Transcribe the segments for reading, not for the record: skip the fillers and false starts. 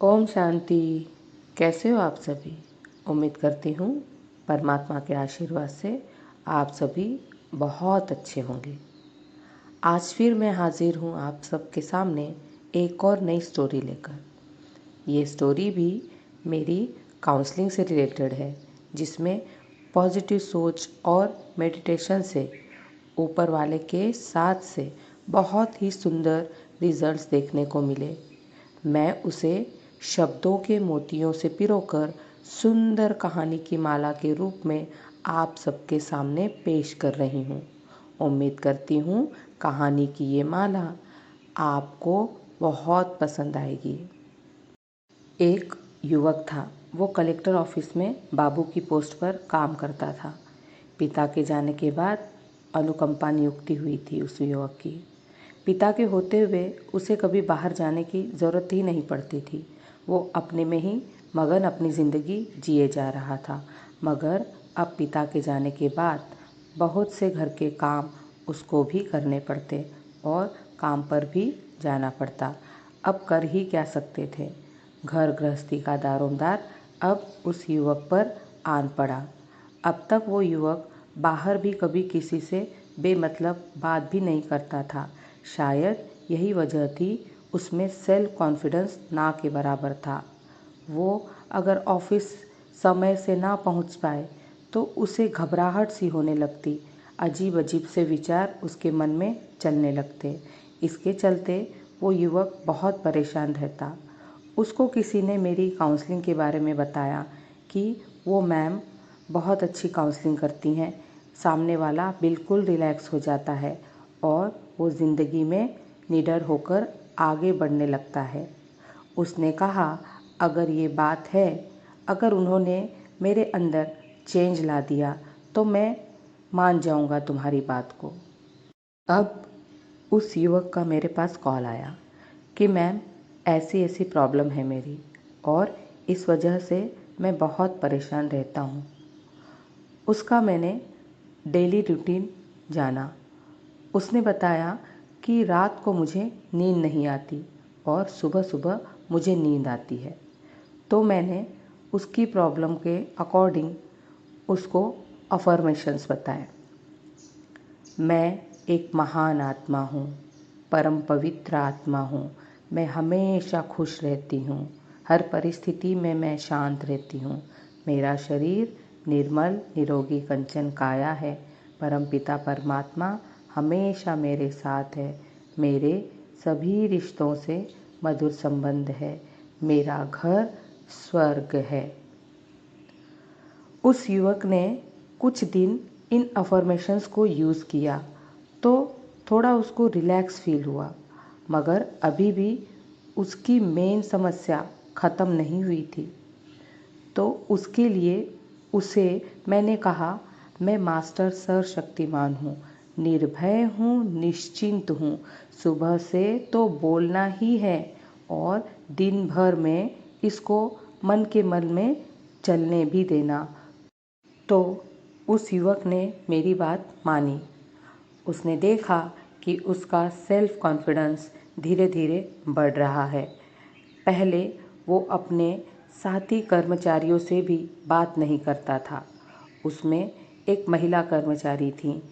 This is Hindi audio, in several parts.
ओम शांति। कैसे हो आप सभी? उम्मीद करती हूँ परमात्मा के आशीर्वाद से आप सभी बहुत अच्छे होंगे। आज फिर मैं हाजिर हूँ आप सबके सामने एक और नई स्टोरी लेकर। ये स्टोरी भी मेरी काउंसलिंग से रिलेटेड है, जिसमें पॉजिटिव सोच और मेडिटेशन से ऊपर वाले के साथ से बहुत ही सुंदर रिजल्ट्स देखने को मिले। मैं उसे शब्दों के मोतियों से पिरोकर सुंदर कहानी की माला के रूप में आप सबके सामने पेश कर रही हूँ। उम्मीद करती हूँ कहानी की ये माला आपको बहुत पसंद आएगी। एक युवक था। वो कलेक्टर ऑफिस में बाबू की पोस्ट पर काम करता था। पिता के जाने के बाद अनुकंपा नियुक्ति हुई थी उस युवक की। पिता के होते हुए उसे कभी बाहर जाने की ज़रूरत ही नहीं पड़ती थी। वो अपने में ही मगन अपनी ज़िंदगी जिए जा रहा था। मगर अब पिता के जाने के बाद बहुत से घर के काम उसको भी करने पड़ते और काम पर भी जाना पड़ता। अब कर ही क्या सकते थे। घर गृहस्थी का दारोमदार अब उस युवक पर आन पड़ा। अब तक वो युवक बाहर भी कभी किसी से बेमतलब बात भी नहीं करता था। शायद यही वजह थी, उसमें सेल्फ कॉन्फिडेंस ना के बराबर था। वो अगर ऑफिस समय से ना पहुंच पाए तो उसे घबराहट सी होने लगती। अजीब अजीब से विचार उसके मन में चलने लगते। इसके चलते वो युवक बहुत परेशान रहता। उसको किसी ने मेरी काउंसलिंग के बारे में बताया कि वो मैम बहुत अच्छी काउंसलिंग करती हैं। सामने वाला बिल्कुल रिलैक्स हो जाता है और वो ज़िंदगी में निडर होकर आगे बढ़ने लगता है। उसने कहा, अगर ये बात है, अगर उन्होंने मेरे अंदर चेंज ला दिया तो मैं मान जाऊंगा तुम्हारी बात को। अब उस युवक का मेरे पास कॉल आया कि मैम ऐसी ऐसी प्रॉब्लम है मेरी और इस वजह से मैं बहुत परेशान रहता हूँ। उसका मैंने डेली रूटीन जाना। उसने बताया कि रात को मुझे नींद नहीं आती और सुबह सुबह मुझे नींद आती है। तो मैंने उसकी प्रॉब्लम के अकॉर्डिंग उसको अफर्मेशंस बताए। मैं एक महान आत्मा हूँ, परम पवित्र आत्मा हूँ। मैं हमेशा खुश रहती हूँ। हर परिस्थिति में मैं शांत रहती हूँ। मेरा शरीर निर्मल निरोगी कंचन काया है। परमपिता परमात्मा हमेशा मेरे साथ है। मेरे सभी रिश्तों से मधुर संबंध है। मेरा घर स्वर्ग है। उस युवक ने कुछ दिन इन अफर्मेशंस को यूज़ किया तो थोड़ा उसको रिलैक्स फील हुआ। मगर अभी भी उसकी मेन समस्या ख़त्म नहीं हुई थी। तो उसके लिए उसे मैंने कहा, मैं मास्टर सर्वशक्तिमान हूँ, निर्भय हूँ, निश्चिंत हूँ। सुबह से तो बोलना ही है और दिन भर में इसको मन के मन में चलने भी देना। तो उस युवक ने मेरी बात मानी। उसने देखा कि उसका सेल्फ कॉन्फिडेंस धीरे धीरे बढ़ रहा है। पहले वो अपने साथी कर्मचारियों से भी बात नहीं करता था। उसमें एक महिला कर्मचारी थी।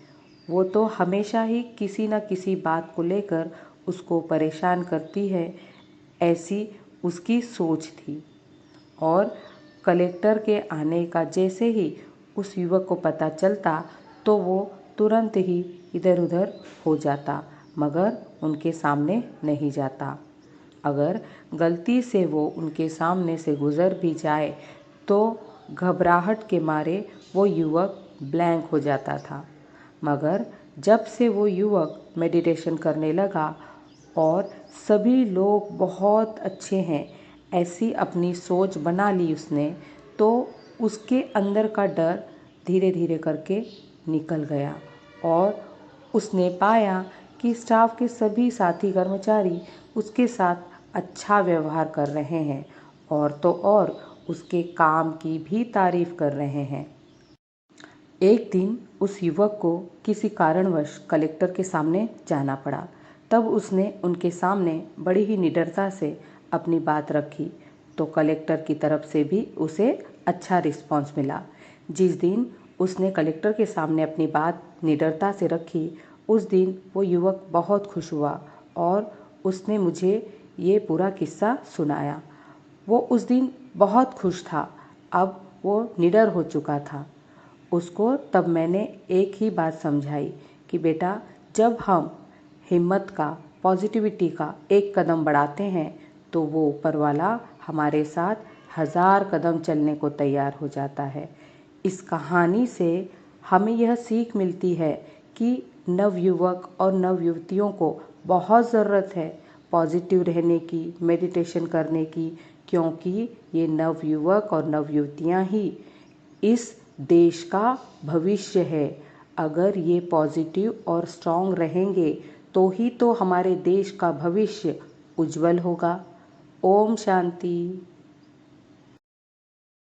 वो तो हमेशा ही किसी न किसी बात को लेकर उसको परेशान करती है, ऐसी उसकी सोच थी। और कलेक्टर के आने का जैसे ही उस युवक को पता चलता तो वो तुरंत ही इधर उधर हो जाता, मगर उनके सामने नहीं जाता। अगर गलती से वो उनके सामने से गुज़र भी जाए तो घबराहट के मारे वो युवक ब्लैंक हो जाता था। मगर जब से वो युवक मेडिटेशन करने लगा और सभी लोग बहुत अच्छे हैं ऐसी अपनी सोच बना ली उसने, तो उसके अंदर का डर धीरे धीरे करके निकल गया और उसने पाया कि स्टाफ के सभी साथी कर्मचारी उसके साथ अच्छा व्यवहार कर रहे हैं और तो और उसके काम की भी तारीफ कर रहे हैं। एक दिन उस युवक को किसी कारणवश कलेक्टर के सामने जाना पड़ा। तब उसने उनके सामने बड़ी ही निडरता से अपनी बात रखी। तो कलेक्टर की तरफ से भी उसे अच्छा रिस्पॉन्स मिला। जिस दिन उसने कलेक्टर के सामने अपनी बात निडरता से रखी, उस दिन वो युवक बहुत खुश हुआ और उसने मुझे ये पूरा किस्सा सुनाया। वो उस दिन बहुत खुश था, अब वो निडर हो चुका था। उसको तब मैंने एक ही बात समझाई कि बेटा, जब हम हिम्मत का, पॉजिटिविटी का एक कदम बढ़ाते हैं तो वो ऊपर वाला हमारे साथ 1000 कदम चलने को तैयार हो जाता है। इस कहानी से हमें यह सीख मिलती है कि नवयुवक और नवयुवतियों को बहुत ज़रूरत है पॉजिटिव रहने की, मेडिटेशन करने की, क्योंकि ये नवयुवक और नवयुवतियाँ ही इस देश का भविष्य है। अगर ये पॉजिटिव और स्ट्रॉन्ग रहेंगे तो ही तो हमारे देश का भविष्य उज्जवल होगा। ओम शांति।